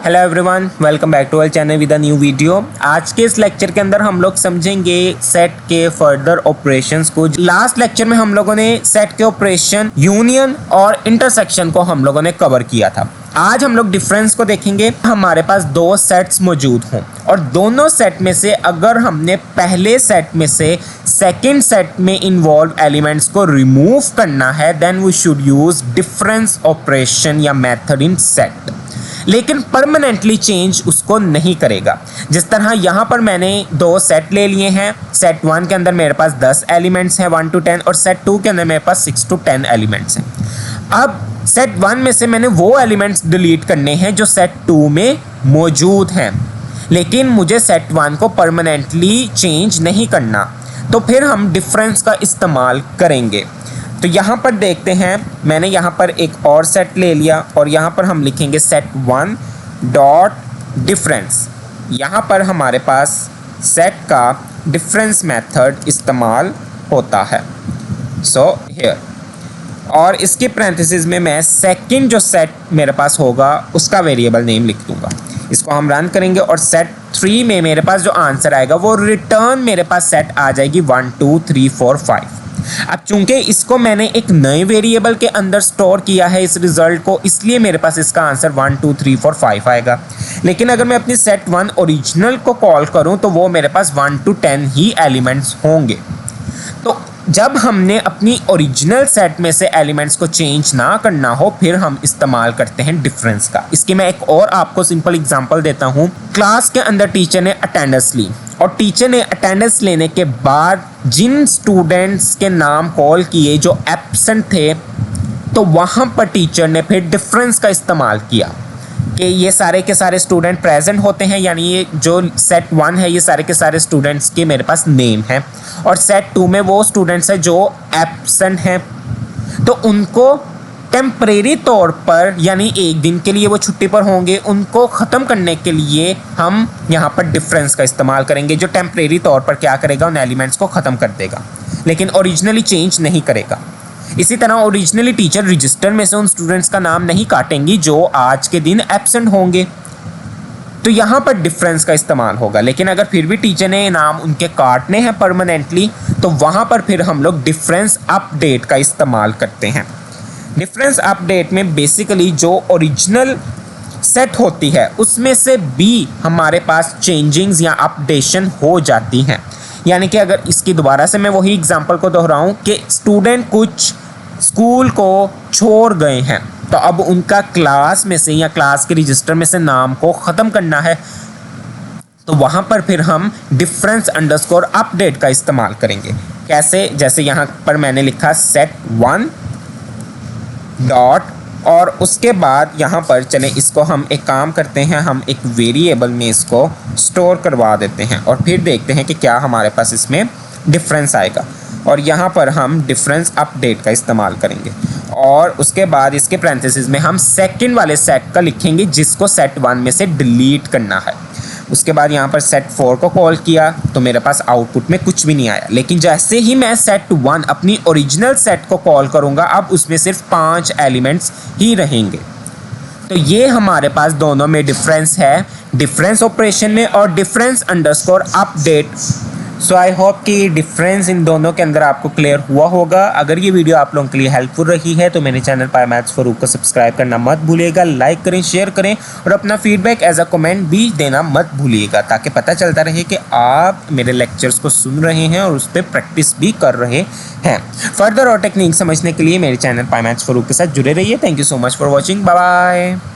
Hello everyone, welcome back to our channel with a new video. आज के इस lecture के अंदर हम लोग समझेंगे सेट के फर्दर ऑपरेशंस को। लास्ट लेक्चर में हम लोगों ने सेट के ऑपरेशन, यूनियन और इंटरसेक्शन को हम लोगों ने कवर किया था। आज हम लोग डिफरेंस को देखेंगे। हमारे पास दो सेट्स मौजूद हों और दोनों सेट में से अगर हमने पहले सेट में से सेकंड सेट में इन्वॉल्व एलिमेंट्स को रिमूव करना है, then we should use difference operation या मेथड इन सेट। लेकिन परमानेंटली चेंज उसको नहीं करेगा। जिस तरह यहाँ पर मैंने दो सेट ले लिए हैं। सेट 1 के अंदर मेरे पास 10 एलिमेंट्स हैं 1 to 10 और सेट 2 के अंदर मेरे पास 6 to 10 एलिमेंट्स हैं। अब सेट 1 में से मैंने वो एलिमेंट्स डिलीट करने हैं जो सेट 2 में मौजूद हैं, लेकिन मुझे सेट 1 को परमानेंटली चेंज नहीं करना, तो फिर हम डिफरेंस का इस्तेमाल करेंगे। तो यहाँ पर देखते हैं, मैंने यहाँ पर एक और सेट ले लिया और यहाँ पर हम लिखेंगे सेट 1 डॉट डिफरेंस। यहाँ पर हमारे पास सेट का डिफरेंस मेथड इस्तेमाल होता है। सो हियर, और इसके पैरेंथेसिस में मैं सेकंड जो सेट मेरे पास होगा उसका वेरिएबल नेम लिख दूंगा। इसको हम रन करेंगे और सेट 3 में मेरे पास जो आंसर आएगा वो रिटर्न मेरे पास सेट आ जाएगी 1 2 3 4 5। अब चूंकि इसको मैंने एक नए वेरिएबल के अंदर स्टोर किया है इस रिजल्ट को, इसलिए मेरे पास इसका आंसर 1 2 3 4 5 आएगा। लेकिन अगर मैं अपनी सेट 1 ओरिजिनल को कॉल करूं तो वो मेरे पास 1 to 10 ही एलिमेंट्स होंगे। तो जब हमने अपनी ओरिजिनल सेट में से एलिमेंट्स को चेंज ना करना हो, फिर हम इस्तेमाल करते हैं डिफरेंस का। इसकी मैं एक और आपको सिंपल एग्जांपल देता हूँ। क्लास के अंदर टीचर ने अटेंडेंस ली और टीचर ने अटेंडेंस लेने के बाद जिन स्टूडेंट्स के नाम कॉल किए जो एब्सेंट थे, तो वहाँ पर टीचर ने फिर डिफरेंस का इस्तेमाल किया कि ये सारे के सारे स्टूडेंट प्रेजेंट होते हैं, यानी ये जो सेट 1 है ये सारे के सारे स्टूडेंट्स के मेरे पास नेम है, और सेट 2 में वो स्टूडेंट्स हैं जो एब्सेंट हैं, तो उनको टेम्परेरी तौर पर यानी एक दिन के लिए वो छुट्टी पर होंगे, उनको ख़त्म करने के लिए हम यहाँ पर डिफरेंस का इस्तेमाल करेंगे, जो टेम्परेरी तौर पर क्या करेगा, उन एलिमेंट्स को ख़त्म कर देगा, लेकिन ओरिजिनली चेंज नहीं करेगा। इसी तरह ओरिजिनली टीचर रजिस्टर में से उन स्टूडेंट्स का नाम नहीं काटेंगी जो आज के दिन एब्सेंट होंगे, तो यहाँ पर डिफरेंस का इस्तेमाल होगा। लेकिन अगर फिर भी टीचर ने नाम उनके काटने हैं परमानेंटली, तो वहाँ पर फिर हम लोग डिफरेंस अपडेट का इस्तेमाल करते हैं। डिफरेंस अपडेट में बेसिकली जो ओरिजिनल सेट होती है उसमें से भी हमारे पास चेंजिंग्स या अपडेशन हो जाती हैं। यानी कि अगर इसकी दोबारा से मैं वही एग्जांपल को दोहराऊं कि स्टूडेंट कुछ स्कूल को छोड़ गए हैं, तो अब उनका क्लास में से या क्लास के रजिस्टर में से नाम को ख़त्म करना है, तो वहाँ पर फिर हम डिफरेंस अंडरस्कोर अपडेट का इस्तेमाल करेंगे। कैसे? जैसे यहाँ पर मैंने लिखा सेट 1 डॉट, और उसके बाद यहाँ पर चलें इसको हम एक काम करते हैं, हम एक वेरिएबल में इसको स्टोर करवा देते हैं और फिर देखते हैं कि क्या हमारे पास इसमें डिफरेंस आएगा। और यहाँ पर हम डिफरेंस अपडेट का इस्तेमाल करेंगे और उसके बाद इसके पैरेंथेसिस में हम सेकंड वाले सेट का लिखेंगे जिसको सेट 1 में से डिलीट करना है। उसके बाद यहाँ पर सेट 4 को कॉल किया तो मेरे पास आउटपुट में कुछ भी नहीं आया, लेकिन जैसे ही मैं सेट 1 अपनी ओरिजिनल सेट को कॉल करूँगा, अब उसमें सिर्फ 5 एलिमेंट्स ही रहेंगे। तो ये हमारे पास दोनों में डिफरेंस है, डिफरेंस ऑपरेशन में और difference underscore update. So I hope कि डिफरेंस इन दोनों के अंदर आपको क्लियर हुआ होगा। अगर ये वीडियो आप लोगों के लिए हेल्पफुल रही है तो मेरे चैनल पाया मैथ्स फॉर को सब्सक्राइब करना मत भूलिएगा, लाइक करें, शेयर करें और अपना फीडबैक एज अ कमेंट भी देना मत भूलिएगा, ताकि पता चलता रहे कि आप मेरे लेक्चर्स को सुन रहे हैं और उस पर प्रैक्टिस भी कर रहे हैं। फर्दर और टेक्निक समझने के लिए मेरे चैनल पाया मैथ्स फॉर के साथ जुड़े रहिए। Thank you so much for watching. Bye bye.